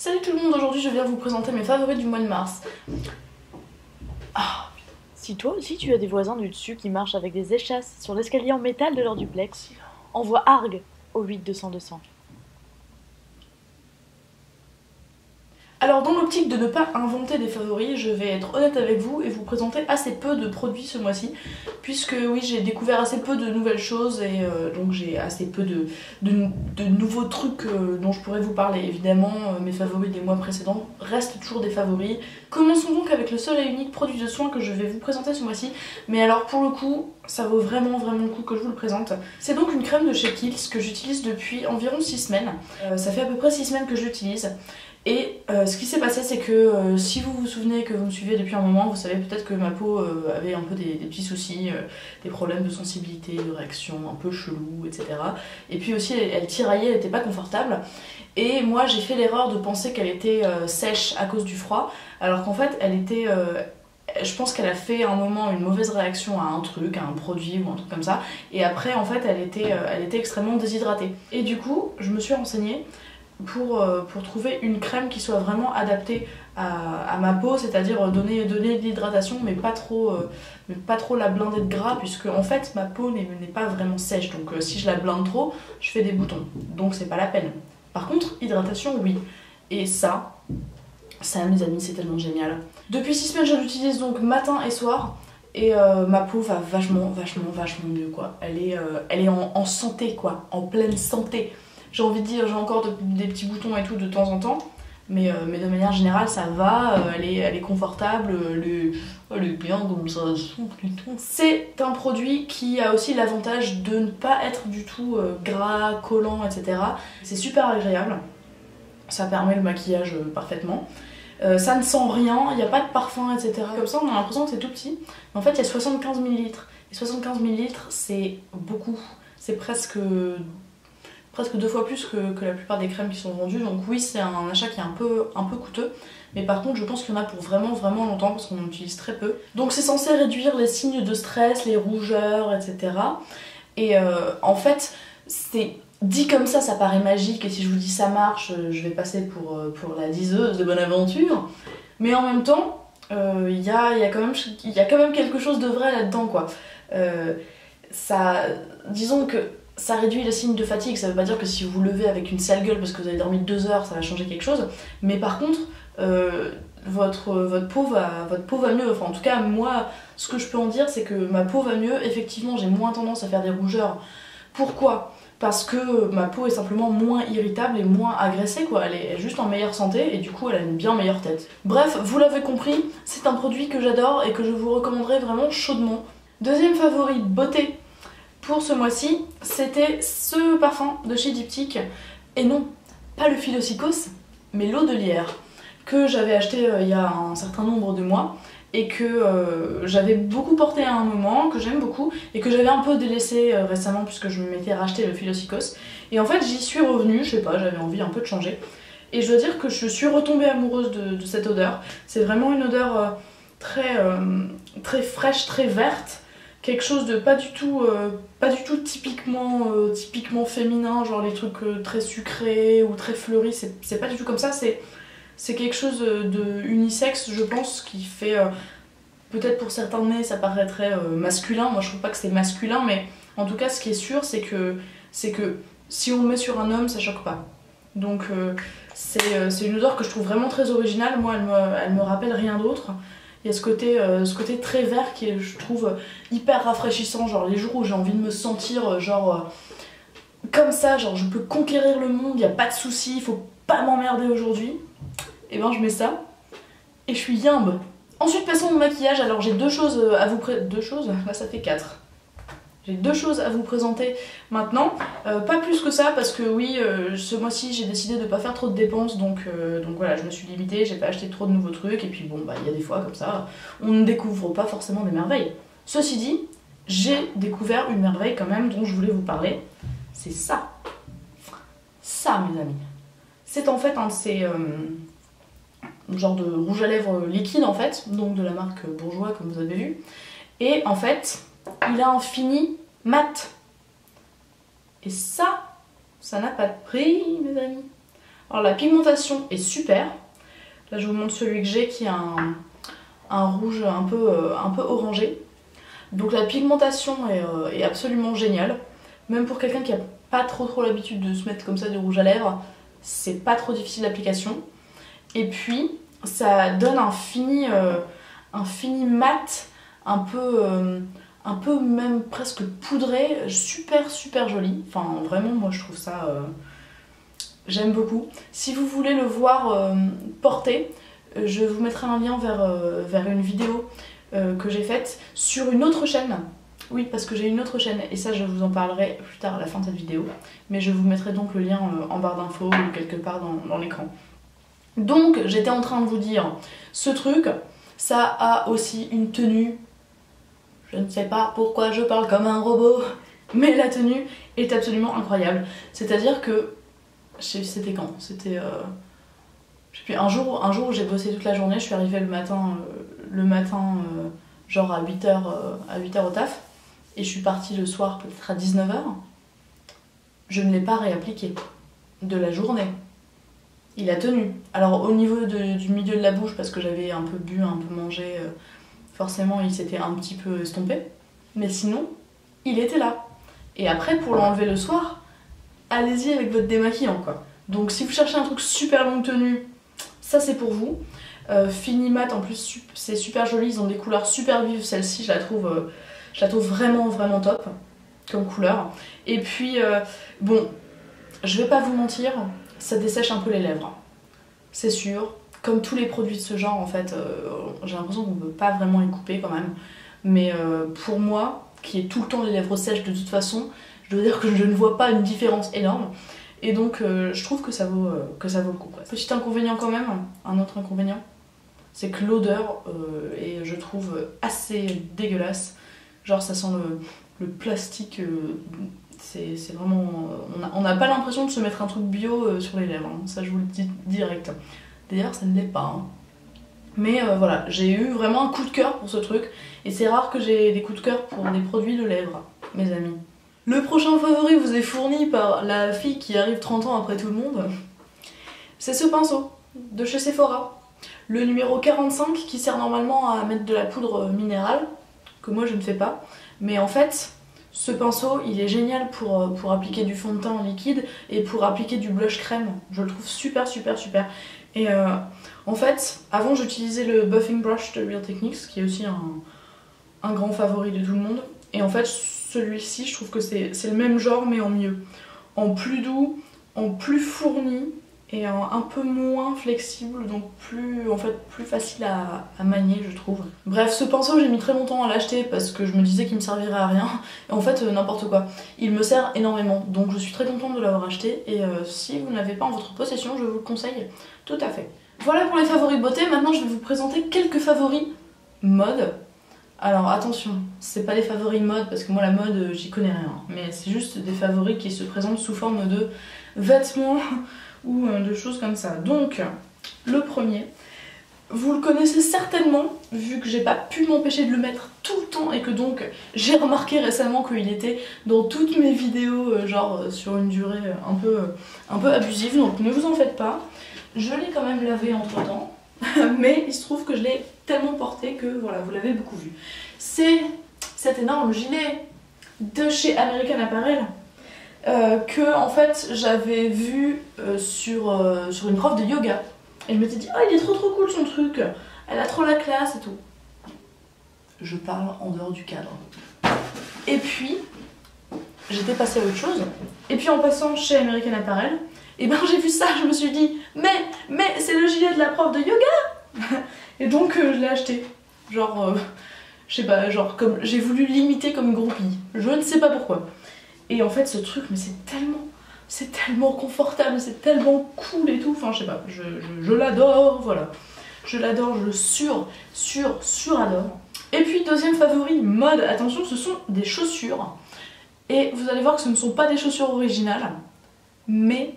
Salut tout le monde, aujourd'hui je viens vous présenter mes favoris du mois de mars. Ah, Si toi aussi tu as des voisins du dessus qui marchent avec des échasses sur l'escalier en métal de leur duplex, envoie ARG au 8 200 200. Alors dans l'optique de ne pas inventer des favoris, je vais être honnête avec vous et vous présenter assez peu de produits ce mois-ci, puisque oui j'ai découvert assez peu de nouvelles choses et donc j'ai assez peu de nouveaux trucs dont je pourrais vous parler. Évidemment mes favoris des mois précédents restent toujours des favoris. Commençons donc avec le seul et unique produit de soin que je vais vous présenter ce mois-ci, mais alors pour le coup ça vaut vraiment le coup que je vous le présente. C'est donc une crème de chez Kiehl's que j'utilise depuis environ 6 semaines, ça fait à peu près 6 semaines que je l'utilise. Et ce qui s'est passé, c'est que si vous vous souvenez, que vous me suivez depuis un moment, vous savez peut-être que ma peau avait un peu des petits soucis, des problèmes de sensibilité, de réaction un peu chelou, etc. Et puis aussi elle tiraillait, elle était pas confortable. Et moi j'ai fait l'erreur de penser qu'elle était sèche à cause du froid, alors qu'en fait elle était... je pense qu'elle a fait à un moment une mauvaise réaction à un truc, à un produit ou un truc comme ça. Et après en fait elle était extrêmement déshydratée. Et du coup je me suis renseignée pour trouver une crème qui soit vraiment adaptée à ma peau, c'est-à-dire donner de l'hydratation mais pas trop la blinder de gras, puisque en fait ma peau n'est pas vraiment sèche, donc si je la blinde trop je fais des boutons, donc c'est pas la peine. Par contre hydratation oui, et ça mes amis c'est tellement génial. Depuis 6 semaines je l'utilise donc matin et soir et ma peau va vachement mieux quoi. Elle est en santé quoi, en pleine santé. J'ai envie de dire, j'ai encore des petits boutons et tout de temps en temps, mais de manière générale ça va, elle est confortable, elle est bien comme ça. C'est un produit qui a aussi l'avantage de ne pas être du tout gras, collant, etc. C'est super agréable, ça permet le maquillage parfaitement. Ça ne sent rien, il n'y a pas de parfum, etc. Comme ça on a l'impression que c'est tout petit, mais en fait il y a 75 ml. Et 75 ml c'est beaucoup, c'est presque 2 fois plus que la plupart des crèmes qui sont vendues, donc oui c'est un achat qui est un peu coûteux, mais par contre je pense qu'il y en a pour vraiment longtemps parce qu'on en utilise très peu. Donc c'est censé réduire les signes de stress, les rougeurs, etc. Et en fait c'est dit comme ça paraît magique, et si je vous dis ça marche, je vais passer pour la diseuse de Bonaventure, mais en même temps il y a quand même quelque chose de vrai là-dedans quoi. Disons que ça réduit le signe de fatigue, ça veut pas dire que si vous vous levez avec une sale gueule parce que vous avez dormi 2 heures, ça va changer quelque chose, mais par contre, votre peau va mieux. Enfin, en tout cas, moi, ce que je peux en dire, c'est que ma peau va mieux. Effectivement, j'ai moins tendance à faire des rougeurs. Pourquoi ? Parce que ma peau est simplement moins irritable et moins agressée, quoi. Elle est juste en meilleure santé et du coup, elle a une bien meilleure tête. Bref, vous l'avez compris, c'est un produit que j'adore et que je vous recommanderais vraiment chaudement. Deuxième favori, beauté. Pour ce mois-ci, c'était ce parfum de chez Diptyque, et non, pas le Philosykos, mais l'eau de lierre, que j'avais acheté il y a un certain nombre de mois, et que j'avais beaucoup porté à un moment, que j'aime beaucoup, et que j'avais un peu délaissé récemment puisque je m'étais racheté le Philosykos. Et en fait j'y suis revenue, je sais pas, j'avais envie un peu de changer, et je dois dire que je suis retombée amoureuse de cette odeur. C'est vraiment une odeur très fraîche, très verte, quelque chose de pas du tout typiquement féminin, genre les trucs très sucrés ou très fleuris, c'est pas du tout comme ça, c'est quelque chose de unisexe, je pense, qui fait peut-être pour certains nez ça paraîtrait masculin. Moi je trouve pas que c'est masculin, mais en tout cas ce qui est sûr c'est que si on le met sur un homme ça choque pas. Donc c'est une odeur que je trouve vraiment très originale. Moi elle me rappelle rien d'autre. Il y a ce côté très vert qui est, je trouve, hyper rafraîchissant, genre les jours où j'ai envie de me sentir comme ça, genre je peux conquérir le monde, il n'y a pas de soucis, il faut pas m'emmerder aujourd'hui, et ben je mets ça et je suis yimbe. Ensuite passons au maquillage. Alors j'ai deux choses à vous présenter. Deux choses ? Là ça fait 4. J'ai 2 choses à vous présenter maintenant, pas plus que ça parce que oui, ce mois-ci j'ai décidé de pas faire trop de dépenses, donc voilà, je me suis limitée, j'ai pas acheté trop de nouveaux trucs, et puis bon bah il y a des fois comme ça, on ne découvre pas forcément des merveilles. Ceci dit, j'ai découvert une merveille quand même dont je voulais vous parler, c'est ça. Ça mes amis. C'est en fait un de ces genre de rouge à lèvres liquide en fait, donc de la marque Bourjois comme vous avez vu, et en fait il a un fini mat. Et ça n'a pas de prix, mes amis. Alors la pigmentation est super. Là je vous montre celui que j'ai qui a un rouge un peu orangé. Donc la pigmentation est absolument géniale. Même pour quelqu'un qui a pas trop l'habitude de se mettre comme ça du rouge à lèvres, c'est pas trop difficile d'application. Et puis ça donne un fini mat, un peu même presque poudré, super joli. Enfin vraiment moi je trouve ça, j'aime beaucoup. Si vous voulez le voir porter, je vous mettrai un lien vers une vidéo que j'ai faite sur une autre chaîne. Oui, parce que j'ai une autre chaîne et ça je vous en parlerai plus tard à la fin de cette vidéo. Mais je vous mettrai donc le lien en barre d'infos ou quelque part dans l'écran. Donc j'étais en train de vous dire, ce truc, ça a aussi une tenue. Je ne sais pas pourquoi je parle comme un robot, mais la tenue est absolument incroyable. C'est-à-dire que, c'était quand? C'était... je sais plus, un jour où j'ai bossé toute la journée, je suis arrivée le matin genre à 8h au taf, et je suis partie le soir peut-être à 19h. Je ne l'ai pas réappliqué de la journée. Il a tenu. Alors au niveau du milieu de la bouche, parce que j'avais un peu bu, un peu mangé, forcément il s'était un petit peu estompé. Mais sinon, il était là. Et après, pour l'enlever le soir, allez-y avec votre démaquillant quoi. Donc si vous cherchez un truc super longue tenue, ça c'est pour vous. Fini mat en plus, c'est super joli, ils ont des couleurs super vives. Celle-ci, je la trouve vraiment top comme couleur. Et puis, bon, je vais pas vous mentir, ça dessèche un peu les lèvres. C'est sûr. Comme tous les produits de ce genre, en fait, j'ai l'impression qu'on peut pas vraiment y couper quand même. Mais pour moi, qui ai tout le temps les lèvres sèches de toute façon, je dois dire que je ne vois pas une différence énorme. Et donc, je trouve que ça vaut le coup, quoi. Petit inconvénient quand même, un autre inconvénient, c'est que l'odeur est, je trouve, assez dégueulasse. Genre, ça sent le plastique. C'est vraiment... On n'a pas l'impression de se mettre un truc bio sur les lèvres, hein. Ça je vous le dis direct. D'ailleurs ça ne l'est pas, hein. Mais voilà, j'ai eu vraiment un coup de cœur pour ce truc. Et c'est rare que j'ai des coups de cœur pour des produits de lèvres, mes amis. Le prochain favori vous est fourni par la fille qui arrive 30 ans après tout le monde. C'est ce pinceau de chez Sephora. Le numéro 45 qui sert normalement à mettre de la poudre minérale, que moi je ne fais pas. Mais en fait... ce pinceau, il est génial pour appliquer du fond de teint en liquide et pour appliquer du blush crème. Je le trouve super. Et en fait, avant j'utilisais le Buffing Brush de Real Techniques, qui est aussi un grand favori de tout le monde. Et en fait, celui-ci, je trouve que c'est le même genre mais en mieux. En plus doux, en plus fourni et un peu moins flexible, donc plus facile à manier, je trouve. Bref, ce pinceau j'ai mis très longtemps à l'acheter parce que je me disais qu'il me servirait à rien, et en fait n'importe quoi. Il me sert énormément, donc je suis très contente de l'avoir acheté, et si vous n'avez pas en votre possession, je vous le conseille tout à fait. Voilà pour les favoris beauté. Maintenant je vais vous présenter quelques favoris mode. Alors attention, c'est pas des favoris mode parce que moi la mode j'y connais rien, mais c'est juste des favoris qui se présentent sous forme de vêtements ou de choses comme ça. Donc, le premier, vous le connaissez certainement, vu que j'ai pas pu m'empêcher de le mettre tout le temps et que donc j'ai remarqué récemment qu'il était dans toutes mes vidéos, genre sur une durée un peu abusive, donc ne vous en faites pas. Je l'ai quand même lavé entre temps, mais il se trouve que je l'ai tellement porté que voilà, vous l'avez beaucoup vu. C'est cet énorme gilet de chez American Apparel. Que en fait j'avais vu sur une prof de yoga. Et je m'étais dit, oh il est trop cool son truc, elle a trop la classe et tout. Je parle en dehors du cadre. Et puis j'étais passée à autre chose. Et puis en passant chez American Apparel, et ben j'ai vu ça, je me suis dit, mais c'est le gilet de la prof de yoga. Et donc je l'ai acheté. Genre, je sais pas, genre comme j'ai voulu l'imiter comme une groupie. Je ne sais pas pourquoi. Et en fait ce truc, mais c'est tellement confortable, c'est tellement cool et tout, enfin je sais pas, je l'adore, voilà. Je l'adore, je le suradore. Et puis deuxième favori mode, attention, ce sont des chaussures. Et vous allez voir que ce ne sont pas des chaussures originales, mais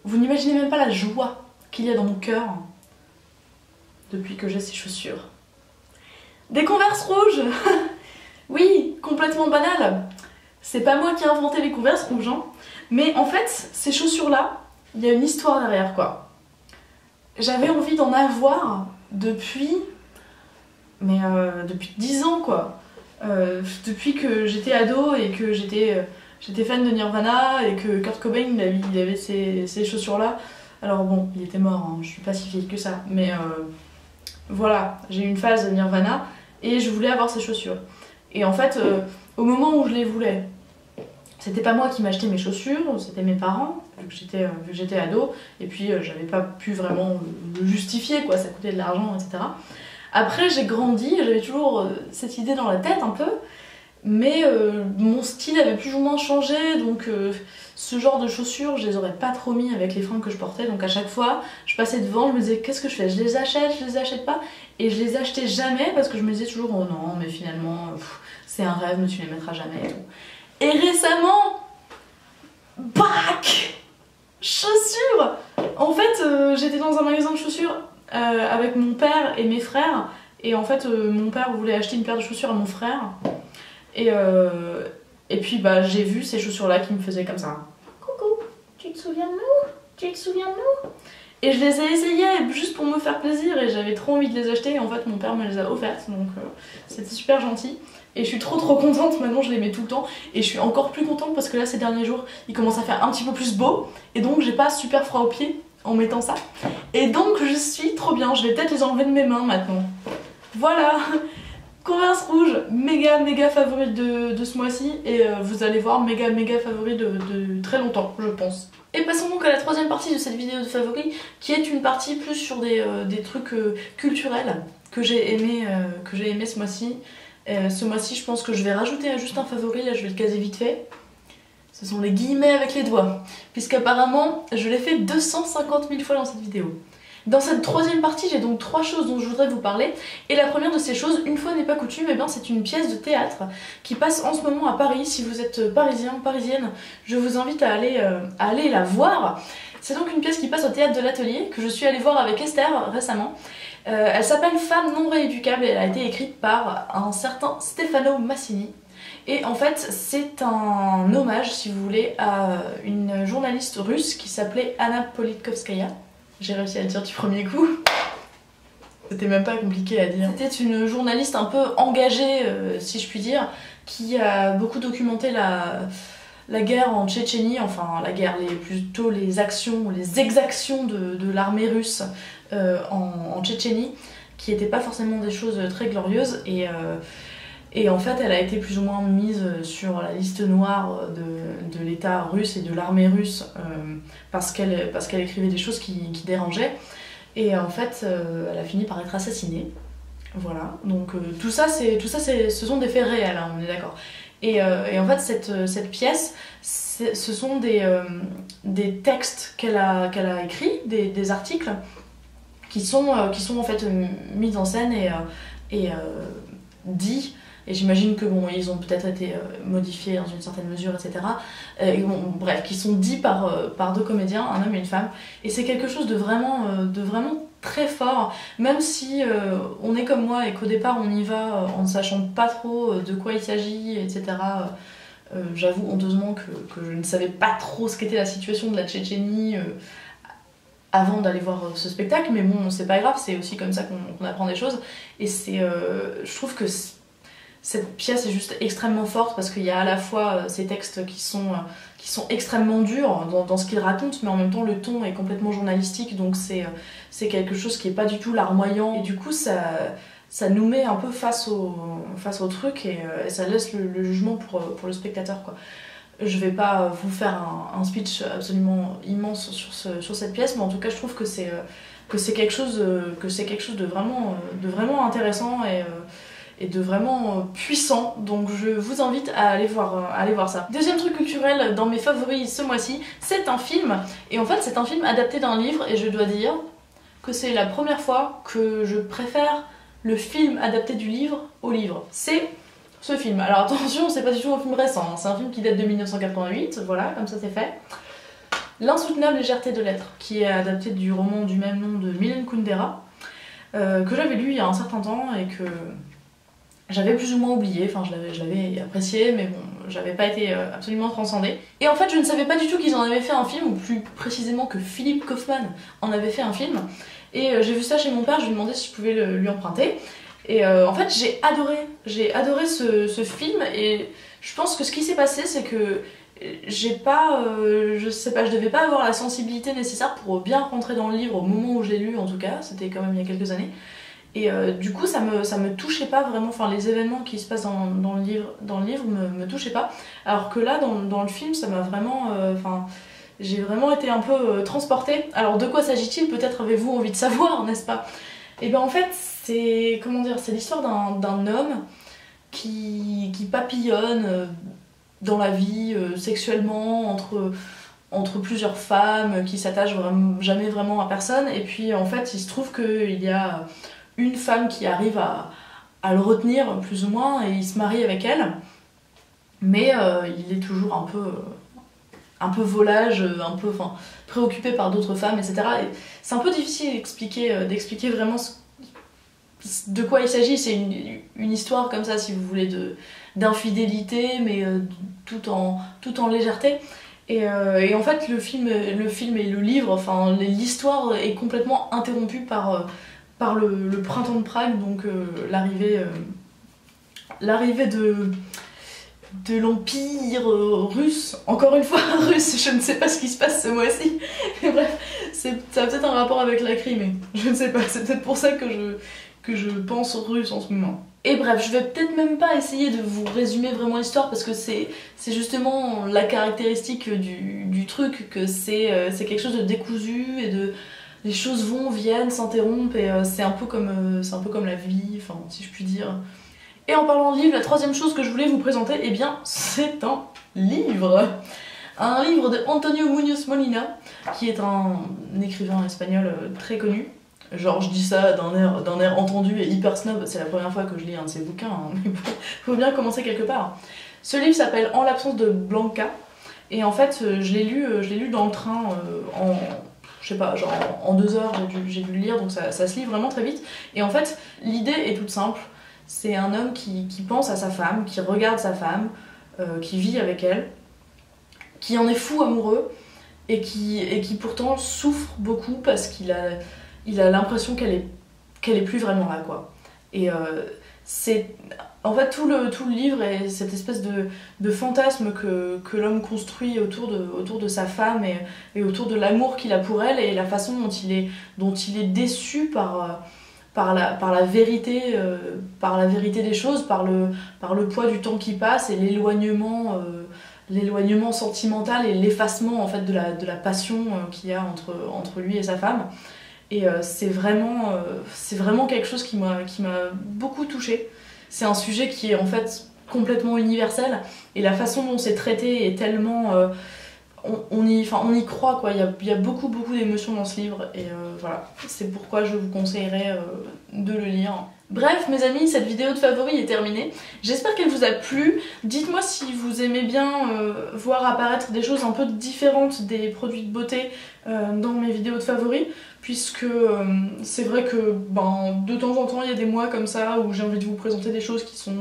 vous n'imaginez même pas la joie qu'il y a dans mon cœur depuis que j'ai ces chaussures. Des Converse rouges. Oui, complètement banal. C'est pas moi qui ai inventé les Converse rouges, hein. Mais en fait, ces chaussures-là, il y a une histoire derrière quoi. J'avais envie d'en avoir depuis... depuis 10 ans quoi. Depuis que j'étais ado et que j'étais fan de Nirvana et que Kurt Cobain il avait ces chaussures là. Alors bon, il était mort, hein, je suis pas si vieille que ça, mais voilà, j'ai eu une phase de Nirvana et je voulais avoir ces chaussures. Et en fait, au moment où je les voulais, c'était pas moi qui m'achetais mes chaussures, c'était mes parents, vu que j'étais ado, et puis j'avais pas pu vraiment le justifier, quoi, ça coûtait de l'argent, etc. Après, j'ai grandi, j'avais toujours cette idée dans la tête un peu, mais mon style avait plus ou moins changé, donc ce genre de chaussures, je les aurais pas trop mis avec les fringues que je portais, donc à chaque fois, je passais devant, je me disais qu'est-ce que je fais, je les achète pas, et je les achetais jamais parce que je me disais toujours oh non, mais finalement, c'est un rêve, mais tu les mettras jamais et tout. Et récemment, bac chaussures. En fait, j'étais dans un magasin de chaussures avec mon père et mes frères, et en fait, mon père voulait acheter une paire de chaussures à mon frère. Et puis bah j'ai vu ces chaussures là qui me faisaient comme ça. Coucou, tu te souviens de nous? Tu te souviens de nous? Et je les ai essayées juste pour me faire plaisir et j'avais trop envie de les acheter et en fait mon père me les a offertes donc c'était super gentil. Et je suis trop contente, maintenant je les mets tout le temps et je suis encore plus contente parce que là ces derniers jours il commence à faire un petit peu plus beau et donc j'ai pas super froid aux pieds en mettant ça. Et donc je suis trop bien, je vais peut-être les enlever de mes mains maintenant. Voilà. Converse rouge, méga favori de ce mois-ci et vous allez voir méga favori de très longtemps je pense. Et passons donc à la troisième partie de cette vidéo de favoris qui est une partie plus sur des trucs culturels que j'ai aimé ce mois-ci. Ce mois-ci je pense que je vais rajouter juste un favori, là je vais le caser vite fait. Ce sont les guillemets avec les doigts, puisqu'apparemment je l'ai fait 250 000 fois dans cette vidéo. Dans cette troisième partie, j'ai donc 3 choses dont je voudrais vous parler. Et la première de ces choses, une fois n'est pas coutume, eh bien, c'est une pièce de théâtre qui passe en ce moment à Paris. Si vous êtes parisien, parisienne, je vous invite à aller la voir. C'est donc une pièce qui passe au théâtre de l'Atelier, que je suis allée voir avec Esther récemment. Elle s'appelle Femmes non rééducables et elle a été écrite par un certain Stefano Massini. Et en fait, c'est un hommage, si vous voulez, à une journaliste russe qui s'appelait Anna Politkovskaya. J'ai réussi à le dire du premier coup. C'était même pas compliqué à dire. C'était une journaliste un peu engagée, si je puis dire, qui a beaucoup documenté la guerre en Tchétchénie, enfin la guerre, plutôt les actions, les exactions de l'armée russe en Tchétchénie, qui n'étaient pas forcément des choses très glorieuses. Et en fait, elle a été plus ou moins mise sur la liste noire de l'État russe et de l'armée russe parce qu'elle écrivait des choses qui dérangeaient. Et en fait, elle a fini par être assassinée. Voilà. Donc tout ça, ce sont des faits réels, hein, on est d'accord. Et en fait, cette pièce, ce sont des textes qu'elle a écrits, des articles qui sont en fait mis en scène et dits. Et j'imagine que bon, ils ont peut-être été modifiés dans une certaine mesure, etc. Et bon, bref, qui sont dits par 2 comédiens, un homme et une femme. Et c'est quelque chose de vraiment très fort, même si on est comme moi et qu'au départ on y va en ne sachant pas trop de quoi il s'agit, etc. J'avoue honteusement que je ne savais pas trop ce qu'était la situation de la Tchétchénie avant d'aller voir ce spectacle, mais bon, c'est pas grave, c'est aussi comme ça qu'on apprend des choses. Et je trouve que cette pièce est juste extrêmement forte parce qu'il y a à la fois ces textes qui sont extrêmement durs dans ce qu'ils racontent, mais en même temps le ton est complètement journalistique, donc c'est quelque chose qui est pas du tout larmoyant. Et du coup ça nous met un peu face au truc et ça laisse le jugement pour le spectateur, quoi. Je vais pas vous faire un speech absolument immense sur cette pièce, mais en tout cas je trouve que c'est quelque chose de vraiment intéressant et de vraiment puissant, donc je vous invite à aller voir ça. Deuxième truc culturel dans mes favoris ce mois-ci, c'est un film, et en fait c'est un film adapté d'un livre, et je dois dire que c'est la première fois que je préfère le film adapté du livre au livre. C'est ce film. Alors attention, c'est pas du tout un film récent, hein. C'est un film qui date de 1988, voilà, comme ça c'est fait. L'insoutenable légèreté de l'être, qui est adapté du roman du même nom de Milan Kundera, que j'avais lu il y a un certain temps et j'avais plus ou moins oublié, enfin je l'avais apprécié, mais bon, j'avais pas été absolument transcendée. Et en fait, je ne savais pas du tout qu'ils en avaient fait un film, ou plus précisément que Philip Kaufman en avait fait un film. Et j'ai vu ça chez mon père, je lui ai demandé si je pouvais lui emprunter. Et en fait, j'ai adoré ce film, et je pense que ce qui s'est passé, c'est que j'ai pas, je sais pas, je devais pas avoir la sensibilité nécessaire pour bien rentrer dans le livre au moment où je l'ai lu, en tout cas, c'était quand même il y a quelques années. Et du coup, ça me touchait pas vraiment, enfin les événements qui se passent dans le livre me touchaient pas. Alors que là, dans le film, ça m'a vraiment, enfin, j'ai vraiment été un peu transportée. Alors de quoi s'agit-il? Peut-être avez-vous envie de savoir, n'est-ce pas? Et ben en fait, c'est, comment dire, c'est l'histoire d'un homme qui papillonne dans la vie sexuellement entre plusieurs femmes, qui s'attachent jamais vraiment à personne. Et puis en fait, il se trouve qu'il y a une femme qui arrive à le retenir plus ou moins, et il se marie avec elle, mais il est toujours un peu volage, un peu, enfin, préoccupé par d'autres femmes, etc. Et c'est un peu difficile d'expliquer vraiment de quoi il s'agit. C'est une histoire comme ça, si vous voulez, d'infidélité, mais tout en légèreté. Et en fait, le film et le livre, enfin l'histoire est complètement interrompue par le printemps de Prague, donc l'arrivée de l'empire russe, encore une fois russe, je ne sais pas ce qui se passe ce mois-ci, mais bref, ça a peut-être un rapport avec la Crimée, je ne sais pas, c'est peut-être pour ça que je pense russe en ce moment. Et bref, je vais peut-être même pas essayer de vous résumer vraiment l'histoire, parce que c'est justement la caractéristique du truc, que c'est quelque chose de décousu, et les choses vont, viennent, s'interrompent, et c'est un peu comme la vie, enfin si je puis dire. Et en parlant de livre, la troisième chose que je voulais vous présenter, eh bien c'est un livre. Un livre de Antonio Muñoz Molina, qui est un écrivain espagnol très connu. Genre je dis ça d'un air entendu et hyper snob, c'est la première fois que je lis un de ses bouquins, hein, mais bon, faut bien commencer quelque part. Ce livre s'appelle En l'absence de Blanca, et en fait je l'ai lu dans le train je sais pas, genre en 2 heures j'ai dû le lire, donc ça se lit vraiment très vite. Et en fait, l'idée est toute simple, c'est un homme qui pense à sa femme, qui regarde sa femme, qui vit avec elle, qui en est fou amoureux, et qui pourtant souffre beaucoup parce qu'il a l'impression qu'elle est plus vraiment là, quoi. Et c'est en fait tout le livre est cette espèce de fantasme que l'homme construit autour de sa femme, et autour de l'amour qu'il a pour elle, et la façon dont il est déçu par la vérité des choses, par le poids du temps qui passe, et l'éloignement sentimental, et l'effacement en fait de la passion qu'il y a entre lui et sa femme. Et c'est vraiment quelque chose qui m'a beaucoup touchée. C'est un sujet qui est en fait complètement universel, et la façon dont c'est traité est tellement... on y croit, quoi. Il y a beaucoup d'émotions dans ce livre, et voilà, c'est pourquoi je vous conseillerais de le lire. Bref, mes amis, cette vidéo de favoris est terminée. J'espère qu'elle vous a plu. Dites-moi si vous aimez bien voir apparaître des choses un peu différentes des produits de beauté dans mes vidéos de favoris, puisque c'est vrai que de temps en temps il y a des mois comme ça où j'ai envie de vous présenter des choses qui sont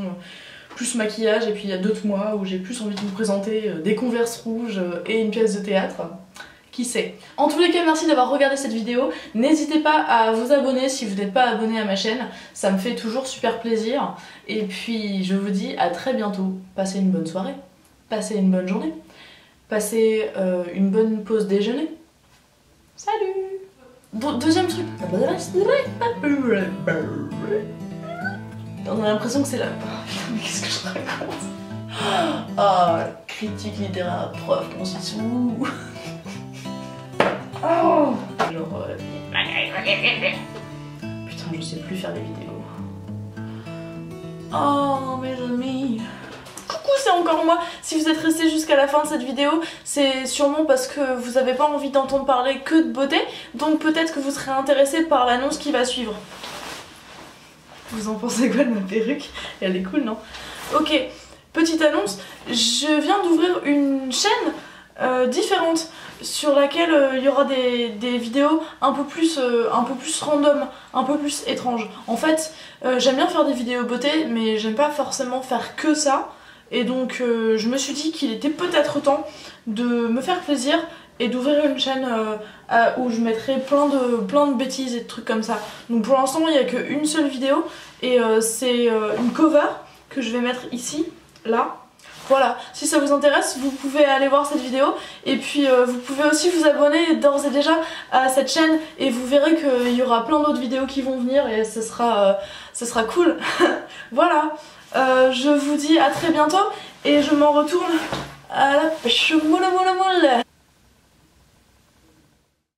plus maquillage, et puis il y a d'autres mois où j'ai plus envie de vous présenter des Converse rouges et une pièce de théâtre. Qui sait. En tous les cas, merci d'avoir regardé cette vidéo. N'hésitez pas à vous abonner si vous n'êtes pas abonné à ma chaîne, ça me fait toujours super plaisir. Et puis je vous dis à très bientôt. Passez une bonne soirée, passez une bonne journée, passez une bonne pause déjeuner. Salut! Deuxième truc. On a l'impression que c'est la... Oh, mais qu'est-ce que je raconte? Ah, critique littéraire, prof, consisou. Oh, genre... Putain, je sais plus faire des vidéos. Oh, mes amis. Coucou, c'est encore moi. Si vous êtes restés jusqu'à la fin de cette vidéo, c'est sûrement parce que vous avez pas envie d'entendre parler que de beauté. Donc peut-être que vous serez intéressés par l'annonce qui va suivre. Vous en pensez quoi de ma perruque? Elle est cool, non? Ok, petite annonce. Je viens d'ouvrir une chaîne différente sur laquelle il y aura des vidéos un peu plus random, un peu plus étranges. En fait, j'aime bien faire des vidéos beauté, mais j'aime pas forcément faire que ça. Et donc je me suis dit qu'il était peut-être temps de me faire plaisir et d'ouvrir une chaîne où je mettrai plein de bêtises et de trucs comme ça. Donc pour l'instant il n'y a qu'une seule vidéo et c'est une cover que je vais mettre ici, là. Voilà, si ça vous intéresse, vous pouvez aller voir cette vidéo et puis vous pouvez aussi vous abonner d'ores et déjà à cette chaîne et vous verrez qu'il y aura plein d'autres vidéos qui vont venir et ce sera cool. Voilà, je vous dis à très bientôt et je m'en retourne à la pêche moule moule moule.